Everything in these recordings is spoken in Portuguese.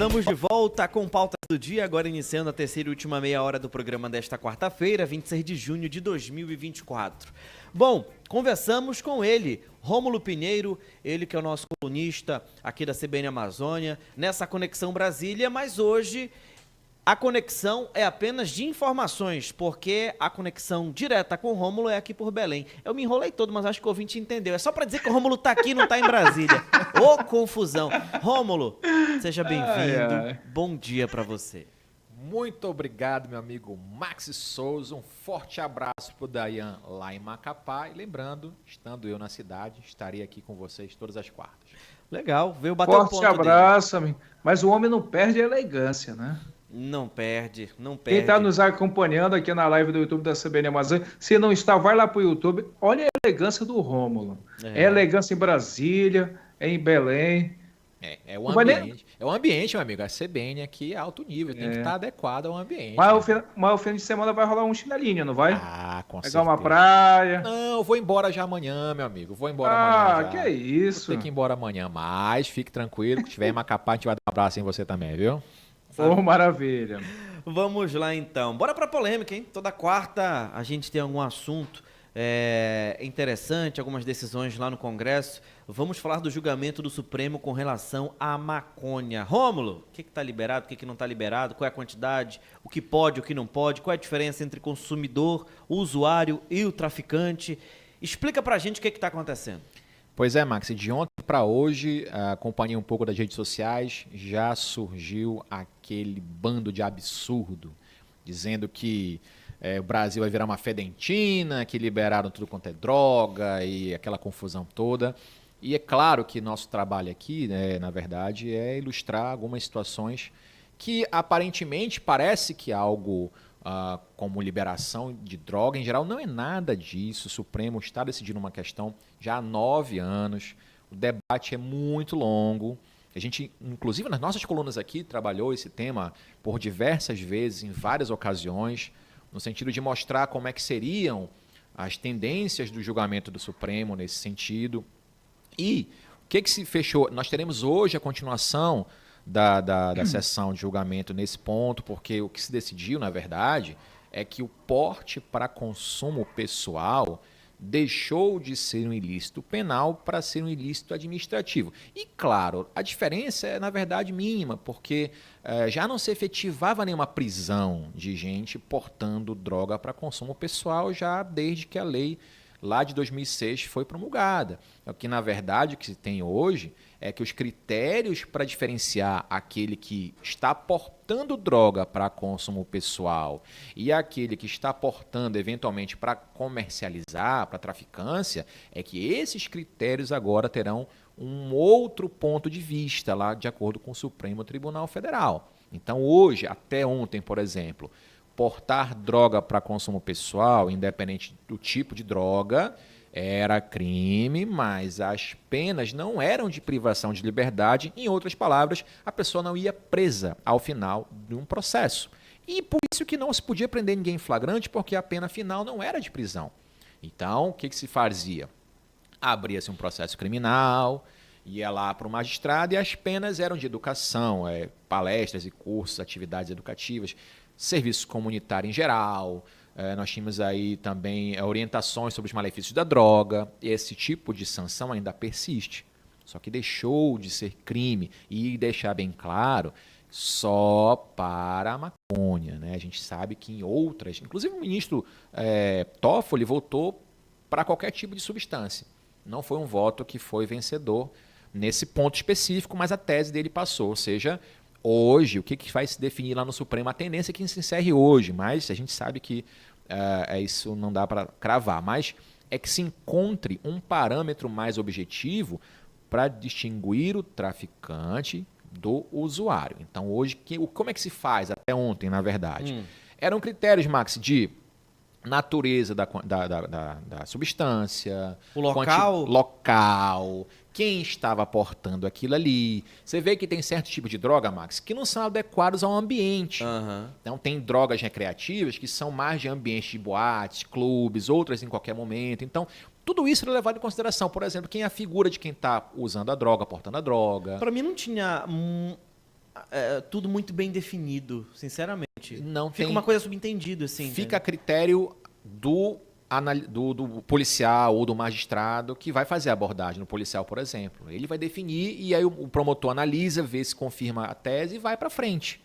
Estamos de volta com pauta do dia, agora iniciando a terceira e última meia hora do programa desta quarta-feira, 26 de junho de 2024. Bom, conversamos com ele, Rômulo Pinheiro, ele que é o nosso colunista aqui da CBN Amazônia, nessa Conexão Brasília, mas hoje a conexão é apenas de informações, porque a conexão direta com o Rômulo é aqui por Belém. Eu me enrolei todo, mas acho que o ouvinte entendeu. É só para dizer que o Rômulo tá aqui, não tá em Brasília. Ô, confusão. Rômulo, seja bem-vindo. Bom dia para você. Muito obrigado, meu amigo Maxi Souza. Um forte abraço pro Dayan lá em Macapá. E lembrando, estando eu na cidade, estarei aqui com vocês todas as quartas. Legal, veio bater o ponto dele. Forte abraço, amigo. Mas o homem não perde a elegância, né? Não perde, não perde. Quem está nos acompanhando aqui na live do YouTube da CBN Amazônia, se não está, vai lá para o YouTube. Olha a elegância do Rômulo. É elegância em Brasília, é em Belém. É o ambiente. É o ambiente, meu amigo. A CBN aqui é alto nível, tem que estar adequado ao ambiente. Mas o fim de semana vai rolar um chinelinho, não vai? Ah, com certeza. Pegar uma praia. Não, eu vou embora já amanhã, meu amigo. Vou embora amanhã já. Que é isso. Vou ter que ir embora amanhã, mas fique tranquilo, que tiver em Macapá, a gente vai dar um abraço em você também, viu? Maravilha. Vamos lá então. Bora pra polêmica, hein? Toda quarta a gente tem algum assunto interessante, algumas decisões lá no Congresso. Vamos falar do julgamento do Supremo com relação à maconha. Rômulo, o que está liberado, o que não está liberado, qual é a quantidade, o que pode, o que não pode, qual é a diferença entre consumidor, o usuário e o traficante? Explica pra gente o que está acontecendo. Pois é, Max, de ontem para hoje, acompanhei um pouco das redes sociais, já surgiu aquele bando de absurdo, dizendo que o Brasil vai virar uma fedentina, que liberaram tudo quanto é droga e aquela confusão toda. E é claro que nosso trabalho aqui, né, na verdade, é ilustrar algumas situações que aparentemente parece que algo como liberação de droga, em geral, não é nada disso. O Supremo está decidindo uma questão já há 9 anos. O debate é muito longo. A gente, inclusive, nas nossas colunas aqui, trabalhou esse tema por diversas vezes, em várias ocasiões, no sentido de mostrar como é que seriam as tendências do julgamento do Supremo nesse sentido. E o que se fechou? Nós teremos hoje a continuação da sessão de julgamento nesse ponto, porque o que se decidiu, na verdade, é que o porte para consumo pessoal deixou de ser um ilícito penal para ser um ilícito administrativo. E, claro, a diferença é, na verdade, mínima, porque já não se efetivava nenhuma prisão de gente portando droga para consumo pessoal já desde que a lei lá de 2006 foi promulgada. O que, na verdade, o que se tem hoje é que os critérios para diferenciar aquele que está portando droga para consumo pessoal e aquele que está portando, eventualmente, para comercializar, para traficância, é que esses critérios agora terão um outro ponto de vista, lá de acordo com o Supremo Tribunal Federal. Então, hoje, até ontem, por exemplo, portar droga para consumo pessoal, independente do tipo de droga, era crime, mas as penas não eram de privação de liberdade. Em outras palavras, a pessoa não ia presa ao final de um processo. E por isso que não se podia prender ninguém em flagrante, porque a pena final não era de prisão. Então, o que se fazia? Abria-se um processo criminal, ia lá para o magistrado e as penas eram de educação, palestras e cursos, atividades educativas, serviço comunitário em geral. Nós tínhamos aí também orientações sobre os malefícios da droga. Esse tipo de sanção ainda persiste, só que deixou de ser crime. E deixar bem claro, só para a maconha, né? A gente sabe que em outras, inclusive o ministro Toffoli votou para qualquer tipo de substância. Não foi um voto que foi vencedor nesse ponto específico, mas a tese dele passou, ou seja, hoje, o que vai se definir lá no Supremo? A tendência é que se encerre hoje, mas a gente sabe que isso não dá para cravar. Mas é que se encontre um parâmetro mais objetivo para distinguir o traficante do usuário. Então, hoje, como é que se faz? Até ontem, na verdade. Eram critérios, Max, de natureza da substância, o local, quem estava aportando aquilo ali. Você vê que tem certo tipo de droga, Max, que não são adequados ao ambiente. Então tem drogas recreativas que são mais de ambiente de boates, clubes, outras em qualquer momento. Então tudo isso era levado em consideração. Por exemplo, quem é a figura de quem está usando a droga, portando a droga. Para mim não tinha tudo muito bem definido, sinceramente. Não Fica tem, uma coisa subentendida, assim. fica a critério do policial ou do magistrado que vai fazer a abordagem no policial, por exemplo. Ele vai definir e aí o promotor analisa, vê se confirma a tese e vai para frente.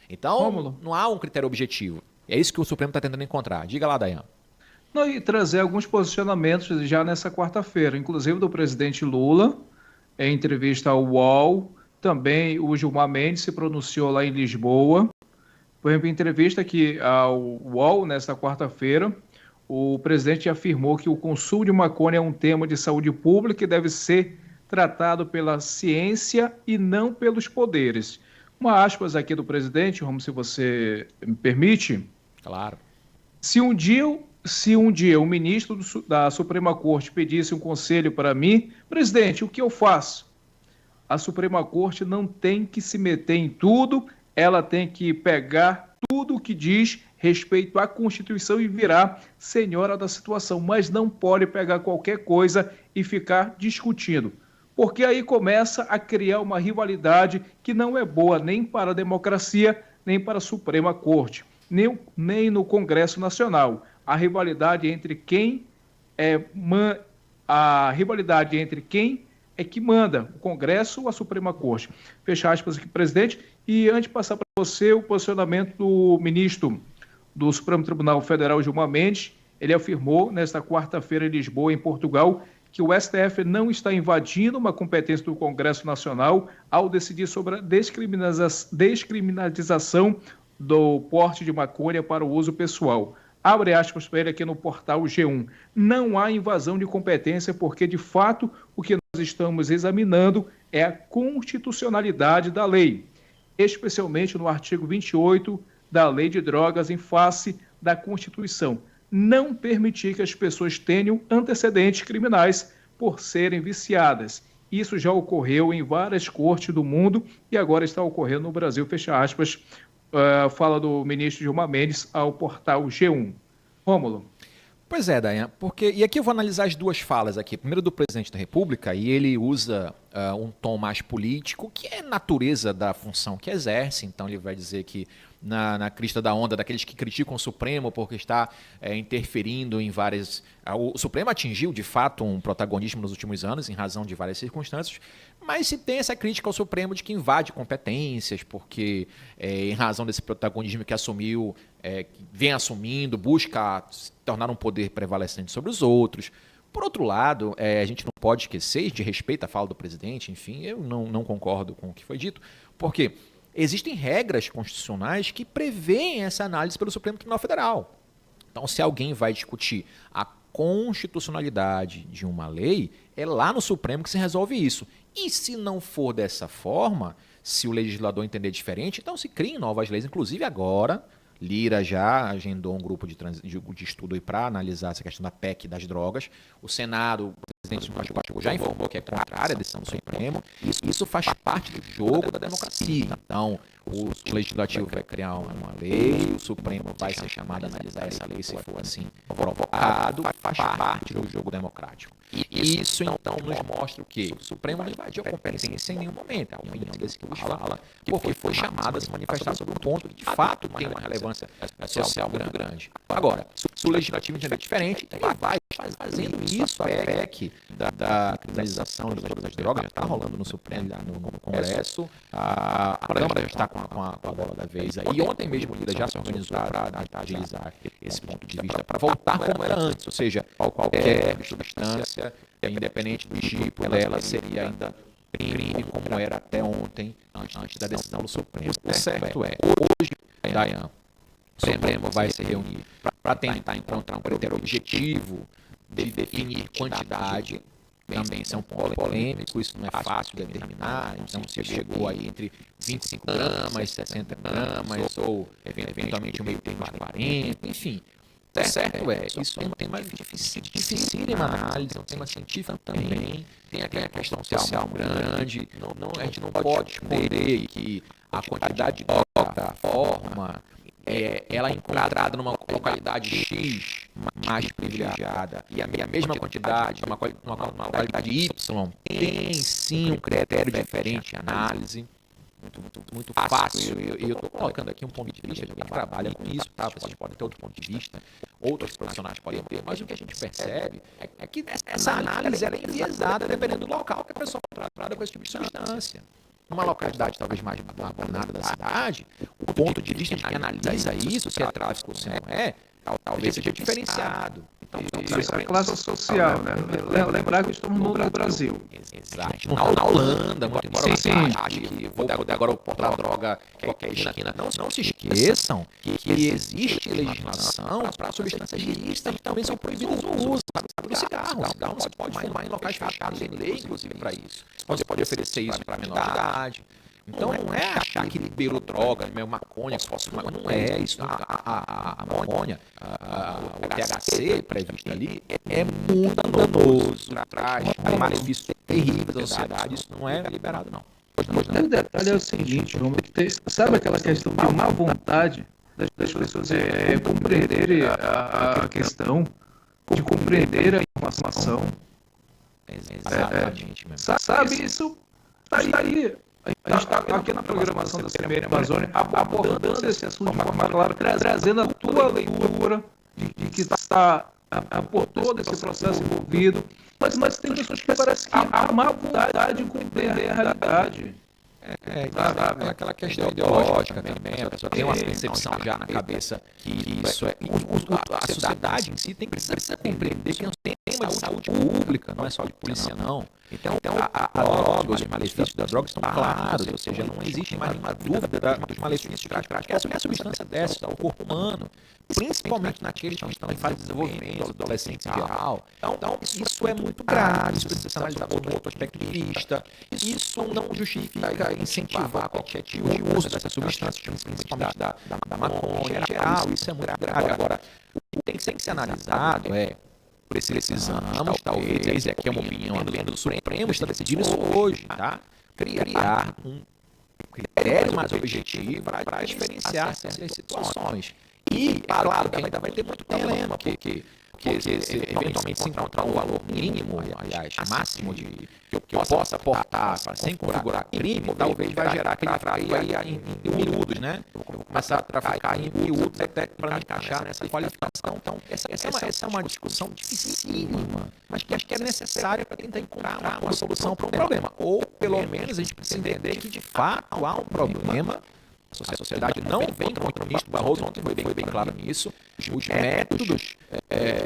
Então, Rômulo, não há um critério objetivo. É isso que o Supremo está tentando encontrar. Diga lá, Dayan. não, e trazer alguns posicionamentos já nessa quarta-feira, inclusive do presidente Lula, em entrevista ao UOL, também o Gilmar Mendes se pronunciou lá em Lisboa. Por exemplo, em entrevista aqui ao UOL, nesta quarta-feira, o presidente afirmou que o consumo de maconha é um tema de saúde pública e deve ser tratado pela ciência e não pelos poderes. Uma aspas aqui do presidente, Romo, se você me permite. Claro. Se um dia o ministro da Suprema Corte pedisse um conselho para mim, presidente, o que eu faço? A Suprema Corte não tem que se meter em tudo, ela tem que pegar tudo o que diz respeito à Constituição e virar senhora da situação, mas não pode pegar qualquer coisa e ficar discutindo, porque aí começa a criar uma rivalidade que não é boa nem para a democracia, nem para a Suprema Corte, nem no Congresso Nacional. A rivalidade entre quem é que manda, o Congresso ou a Suprema Corte. Fecha aspas aqui, presidente. E antes de passar para você o posicionamento do ministro do Supremo Tribunal Federal, Gilmar Mendes, ele afirmou nesta quarta-feira em Lisboa, em Portugal, que o STF não está invadindo uma competência do Congresso Nacional ao decidir sobre a descriminalização do porte de maconha para o uso pessoal. Abre aspas para ele aqui no portal G1. Não há invasão de competência porque, de fato, o que nós estamos examinando é a constitucionalidade da lei, especialmente no artigo 28 da Lei de Drogas, em face da Constituição. Não permitir que as pessoas tenham antecedentes criminais por serem viciadas. Isso já ocorreu em várias cortes do mundo e agora está ocorrendo no Brasil. Fecha aspas, fala do ministro Gilmar Mendes ao portal G1. Rômulo. Pois é, Dayan, e aqui eu vou analisar as duas falas aqui. Primeiro do presidente da República, e ele usa um tom mais político, que é natureza da função que exerce, então ele vai dizer que na crista da onda daqueles que criticam o Supremo porque está interferindo em várias... O Supremo atingiu, de fato, um protagonismo nos últimos anos, em razão de várias circunstâncias, mas se tem essa crítica ao Supremo de que invade competências, porque em razão desse protagonismo que assumiu, que vem assumindo, busca se tornar um poder prevalecente sobre os outros. Por outro lado, a gente não pode esquecer, de respeito à fala do presidente, enfim, eu não concordo com o que foi dito, porque existem regras constitucionais que prevêem essa análise pelo Supremo Tribunal Federal. Então, se alguém vai discutir a constitucionalidade de uma lei, é lá no Supremo que se resolve isso. E se não for dessa forma, se o legislador entender diferente, então se criem novas leis, inclusive agora. Lira já agendou um grupo de estudo para analisar essa questão da PEC das drogas. O Senado, o presidente já informou que é contrária à decisão do Supremo. Isso faz parte do jogo da democracia. Então, o Legislativo vai criar uma lei, o Supremo vai ser chamado a analisar essa lei se for assim provocado, faz parte do jogo democrático. E isso, então, nos mostra o quê? O Supremo não invadiu a competência em nenhum momento, é a opinião desse que vos fala, porque foi chamado a se manifestar sobre um ponto que, de fato, tem uma relevância social muito grande. Agora, se o Legislativo entender diferente, ele vai fazendo isso. A PEC da criminalização das drogas já está rolando no Supremo, no Congresso, a Câmara já está com a bola da vez aí. E ontem mesmo o Lira já se organizou para agilizar esse ponto de vista, para voltar como era antes, ou seja, qualquer substância, independente do tipo, ela seria ainda crime como era até ontem, antes da decisão do Supremo. O certo é, hoje, Dayan, o Supremo vai se reunir para tentar encontrar um critério objetivo de definir quantidade. Também são polêmicos, isso não é fácil de determinar, então se chegou aí entre 25 gramas, 60 gramas, ou eventualmente um meio termo de 40, enfim. Certo isso é um tema dificílima análise, é um tema científico também, tem aquela questão social grande, a gente não pode esconder que a quantidade de droga, a forma, ela é encontrada numa localidade X mais privilegiada e a mesma quantidade, uma qualidade Y, tem sim um critério diferente de análise. muito fácil. E eu estou colocando aqui um ponto de vista de quem trabalha com isso, tá? Vocês podem ter outro ponto de vista, outros profissionais podem ter, mas o que a gente percebe é que essa análise ela é enviesada dependendo do local que a pessoa está tratada com esse tipo de substância. Numa localidade talvez mais abandonada da cidade, o ponto de vista de quem analisa isso, se é tráfico ou se não é, talvez seja diferenciado. Isso é a classe social, né? Lembrar que estamos no Brasil. Exato. Na Holanda, muito embora você ache que vou agora portar droga qualquer esquina. Não se esqueçam que existe legislação para substâncias ilícitas que também são proibidas o uso. O cigarro não se pode fumar em locais fechados, tem lei inclusive para isso. Você pode oferecer isso para menor de idade. Então não é achar que liberou droga, maconha, não é isso. A maconha, o THC previsto ali é muito danoso, traz malefícios terríveis à sociedade, isso não é liberado não. O detalhe é o seguinte, Romulo, sabe aquela questão de má vontade das pessoas compreenderem a questão, de compreender a informação. Exatamente. Sabe, isso está aí. A gente está aqui na programação da CBN Amazônia abordando esse assunto de forma clara, trazendo a tua leitura de que está por todo esse processo envolvido. Mas tem pessoas que parece que há má vontade de compreender a realidade. É aquela questão ideológica também, a pessoa tem uma percepção já na cabeça que isso é... A sociedade em si precisa compreender que é um tema de saúde pública, não é só de polícia não. Então a droga, os malefícios da droga estão claros, ou seja, não existe mais nenhuma dúvida dos malefícios práticos que a substância dessa ao corpo humano, principalmente naqueles que estão em fase de desenvolvimento, adolescentes em geral. Então isso é muito grave, isso precisa ser analisado por outro aspecto de vista. Isso não justifica incentivar qualquer tipo de uso dessas substâncias, principalmente da maconha em geral. Isso é muito grave. Agora, o que tem que ser analisado precisamos, talvez, e aqui é uma opinião do Supremo, está decidindo isso hoje, tá? Criar um critério mais objetivo para diferenciar essas situações. E, claro, que ainda vai ter muito problema, porque eventualmente se encontrar um valor mínimo, aliás, máximo que eu possa aportar sem configurar crime, talvez vai gerar aquele tráfico aí em miúdos, né? Eu vou começar a traficar em miúdos até para encaixar nessa qualificação. Então, essa é uma discussão dificílima, mas que acho que é necessária para tentar encontrar uma solução para o problema. Ou, pelo menos, a gente precisa entender que, de fato, há um problema. A sociedade não vem com o ministro Barroso, ontem foi bem claro nisso. Os métodos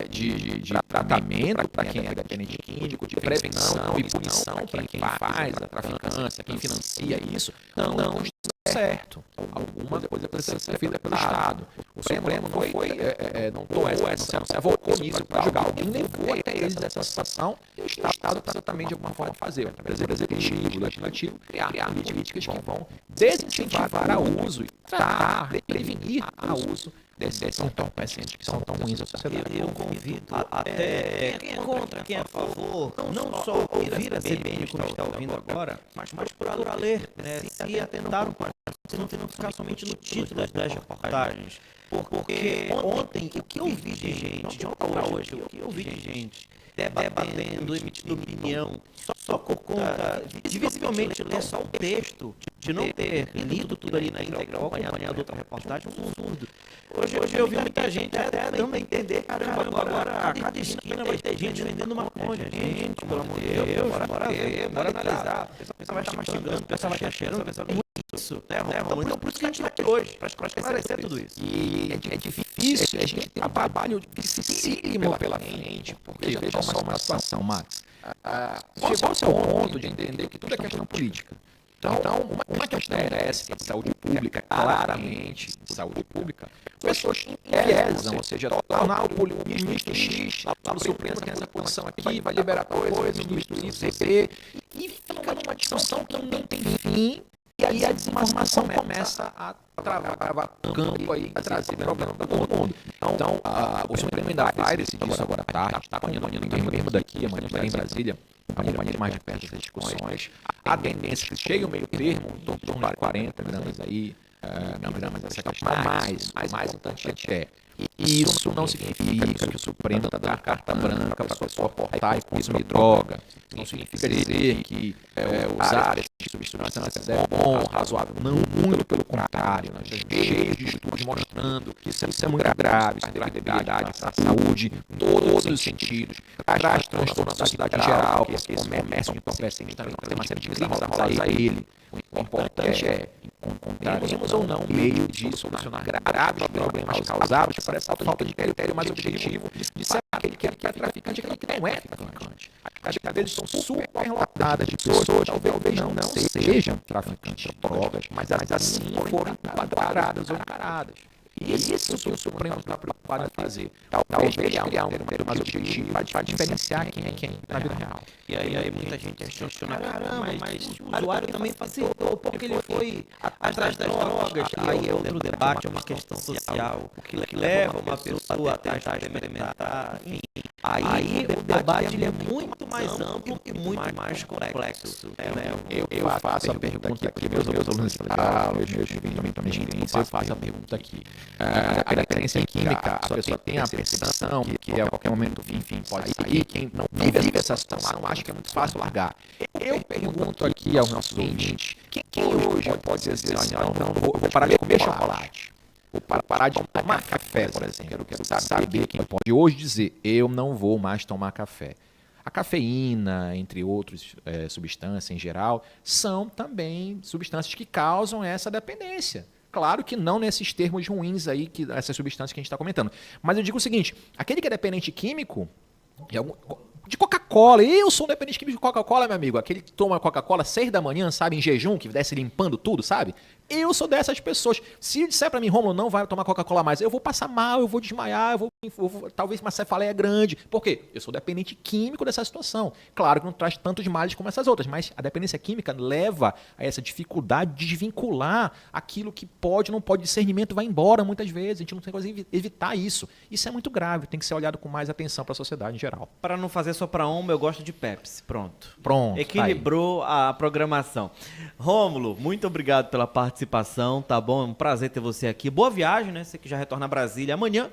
de tratamento para quem é dependente químico, de prevenção e punição para quem faz a traficância, quem financia isso, não está certo. Alguma coisa precisa ser feita pelo Estado. O Supremo não se avocou nisso para julgar. Alguém levou até eles essa situação e o Estado precisa também, de alguma forma, fazer. O executivo, o legislativo, criar políticas que vão desincentivar a uso e tratar, prevenir o uso desses entorpecentes que são tão ruins à sociedade. Eu convido até quem é contra, quem é a favor, não só ouvir a CBN como está ouvindo agora, mas procurar ler, né? Se atentar um pouco, se não ficar somente no título das reportagens. Porque ontem, o que eu vi de gente, de ontem para hoje, o que eu vi de gente debatendo, emitindo opinião, só por conta de visivelmente ler só o texto, de não ter lido tudo ali na íntegra, acompanhado de outra reportagem, um absurdo. Hoje eu vi muita gente até dando a entender, caramba, agora a cada esquina vai ter gente vendendo maconha. Gente, pelo amor de Deus, bora ver, bora analisar. O pessoal vai estar mastigando, o pessoal vai estar cheirando, o pessoal vai isso, né? Então, por isso que a gente está aqui hoje, para esclarecer tudo isso. E é difícil, a gente tem um trabalho dificílimo pela frente, porque veja só uma situação, Max. Chegou-se ao ponto de entender que tudo é questão política. Então, uma questão dessa, de saúde pública, claramente de saúde pública, pessoas enviesam, ou seja, tornar o ministro X, lá no Supremo tem essa posição aqui, vai liberar coisa, o ministro Y, e fica numa discussão que não tem fim. E aí a desinformação começa a travar campo aí, a trazer problema para todo mundo. Então, o Supremo ainda vai decidir isso agora à tarde, está acompanhando mesmo daqui, amanhã estarei em Brasília, acompanhando mais de perto essas discussões. A tendência que chegue o meio termo, em torno de 40 gramas aí, miligramas dessa questão, mais importante é Isso não significa que o Supremo está dando carta branca para a pessoa portar e consumir droga. Isso não significa dizer que usar esse substâncias é bom, razoável. Não, muito pelo contrário. Nós estamos cheios de estudos mostrando que isso é muito grave, isso tem debilidade na saúde, em todos os sentidos. Traz transtorno na sociedade em geral, porque esse comércio de entorpecentes também tem uma série de crimes arrolados a ele. O importante é encontrarmos ou não um meio de solucionar graves problemas causados por essa falta de critério mais objetivo de ser aquele que é traficante e aquele que não é traficante. As cadeias são super lotadas de pessoas, talvez não sejam traficantes de drogas, mas assim foram enquadradas ou encaradas. E isso que o Supremo está preocupado em fazer. Talvez criar um critério mais objetivo para diferenciar quem é quem na vida real. E aí muita gente questiona, caramba, mas o usuário também facilitou porque ele foi atrás das drogas. Aí é outro debate, é uma questão social, o que leva uma pessoa até experimentar. Aí o debate ele é muito mais amplo e muito mais complexo. Eu faço a pergunta aqui, meus alunos meus clientes, eu faço a pergunta aqui. A dependência química, a pessoa tem a percepção que a qualquer momento, enfim, pode sair. Quem não vive essa situação acha que é muito fácil largar. Eu pergunto aqui aos nossos ouvintes, quem hoje pode dizer assim, não, vou parar de comer chocolate. Vou parar de tomar café, por exemplo. Eu quero saber quem pode hoje dizer, eu não vou mais tomar café. A cafeína, entre outras substâncias em geral, são também substâncias que causam essa dependência. Claro que não nesses termos ruins aí, que essas substâncias que a gente está comentando. Mas eu digo o seguinte, aquele que é dependente químico, de Coca-Cola, eu sou um dependente químico de Coca-Cola, meu amigo, aquele que toma Coca-Cola 6 da manhã, sabe, em jejum, que desce limpando tudo, sabe? Eu sou dessas pessoas. Se disser pra mim, Rômulo, não vai tomar Coca-Cola mais, eu vou passar mal, eu vou desmaiar, eu vou talvez uma cefaleia grande. Por quê? Eu sou dependente químico dessa situação. Claro que não traz tantos males como essas outras, mas a dependência química leva a essa dificuldade de desvincular aquilo que pode, não pode, discernimento vai embora muitas vezes, a gente não tem como evitar isso. Isso é muito grave, tem que ser olhado com mais atenção para a sociedade em geral. Para não fazer só para uma, eu gosto de Pepsi. Pronto. Equilibrou a programação. Rômulo, muito obrigado pela participação, tá bom? É um prazer ter você aqui. Boa viagem, né? Você que já retorna a Brasília amanhã.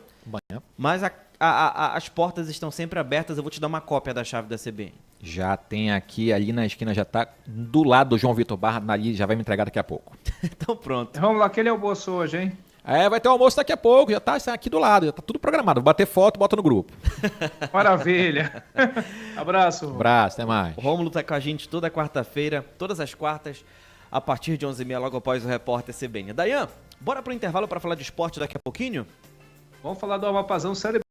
Mas as portas estão sempre abertas. Eu vou te dar uma cópia da chave da CBN. Já tem aqui, ali na esquina, já tá do lado do João Vitor Barra, ali já vai me entregar daqui a pouco. Então pronto. Vamos lá, aquele almoço hoje, hein? Vai ter um almoço daqui a pouco, já tá aqui do lado, já tá tudo programado. Vou bater foto, bota no grupo. Maravilha. Abraço. Abraço, até mais. O Rômulo tá com a gente toda quarta-feira, todas as quartas, a partir de 11h30, logo após o Repórter CBN. Dayan, bora pro intervalo para falar de esporte daqui a pouquinho? Vamos falar do Amapazão Série